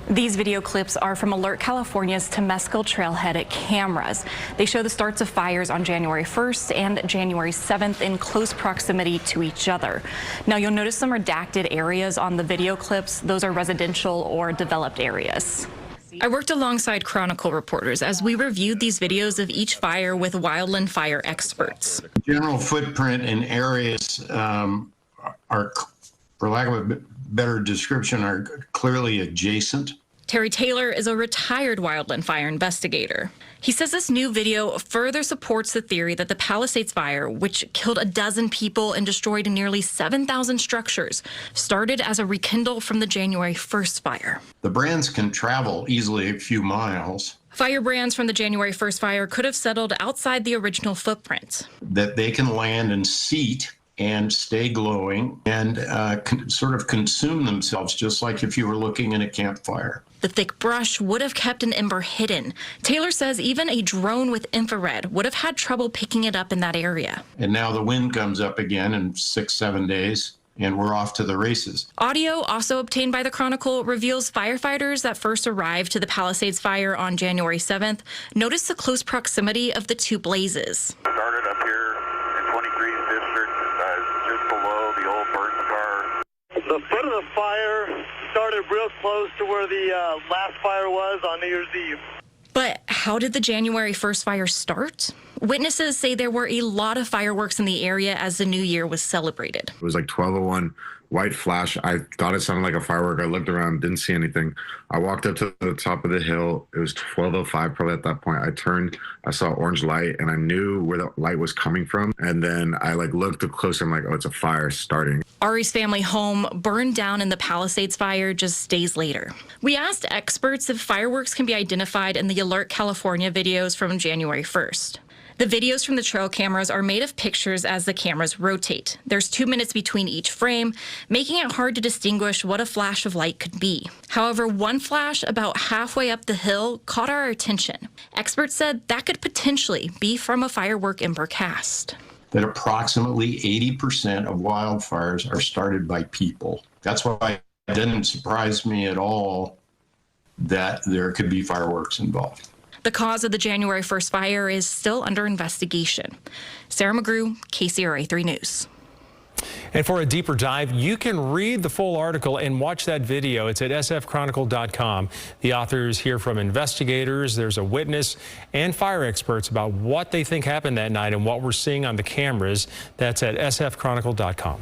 These video clips are from Alert California's Temescal Trailhead cameras. They show the starts of fires on January 1st and January 7th in close proximity to each other. Now you'll notice some redacted areas on the video clips. Those are residential or developed areas. I worked alongside Chronicle reporters as we reviewed these videos of each fire with wildland fire experts. General footprint in areas are, for lack of a better description, are clearly adjacent. Terry Taylor is a retired wildland fire investigator. He says this new video further supports the theory that the Palisades fire, which killed 12 people and destroyed nearly 7,000 structures, started as a rekindle from the January 1st fire. The brands can travel easily a few miles. Fire brands from the January 1st fire could have settled outside the original footprint. That they can land and seat and stay glowing and sort of consume themselves, just like if you were looking in a campfire. The thick brush would have kept an ember hidden. Taylor says even a drone with infrared would have had trouble picking it up in that area. And now the wind comes up again in 6-7 days, and we're off to the races. Audio also obtained by the Chronicle reveals firefighters that first arrived to the Palisades fire on January 7th noticed the close proximity of the two blazes. Started up here in 23's district, just below the old Burton car. The foot of the fire started real close to where the last fire was on New Year's Eve. But how did the January 1st fire start? Witnesses say there were a lot of fireworks in the area as the new year was celebrated. It was like 12:01, white flash. I thought it sounded like a firework. I looked around, didn't see anything. I walked up to the top of the hill. It was 12:05 probably at that point. I turned, I saw orange light, and I knew where the light was coming from. And then I looked closer. I'm like, oh, it's a fire starting. Ari's family home burned down in the Palisades fire just days later. We asked experts if fireworks can be identified in the Alert California videos from January 1st. The videos from the trail cameras are made of pictures as the cameras rotate. There's 2 minutes between each frame, making it hard to distinguish what a flash of light could be. However, one flash about halfway up the hill caught our attention. Experts said that could potentially be from a firework ember cast. That approximately 80% of wildfires are started by people. That's why it didn't surprise me at all that there could be fireworks involved. The cause of the January 1st fire is still under investigation. Sarah McGrew, KCRA 3 News. And for a deeper dive, you can read the full article and watch that video. It's at sfchronicle.com. The authors hear from investigators, there's a witness, and fire experts about what they think happened that night and what we're seeing on the cameras. That's at sfchronicle.com.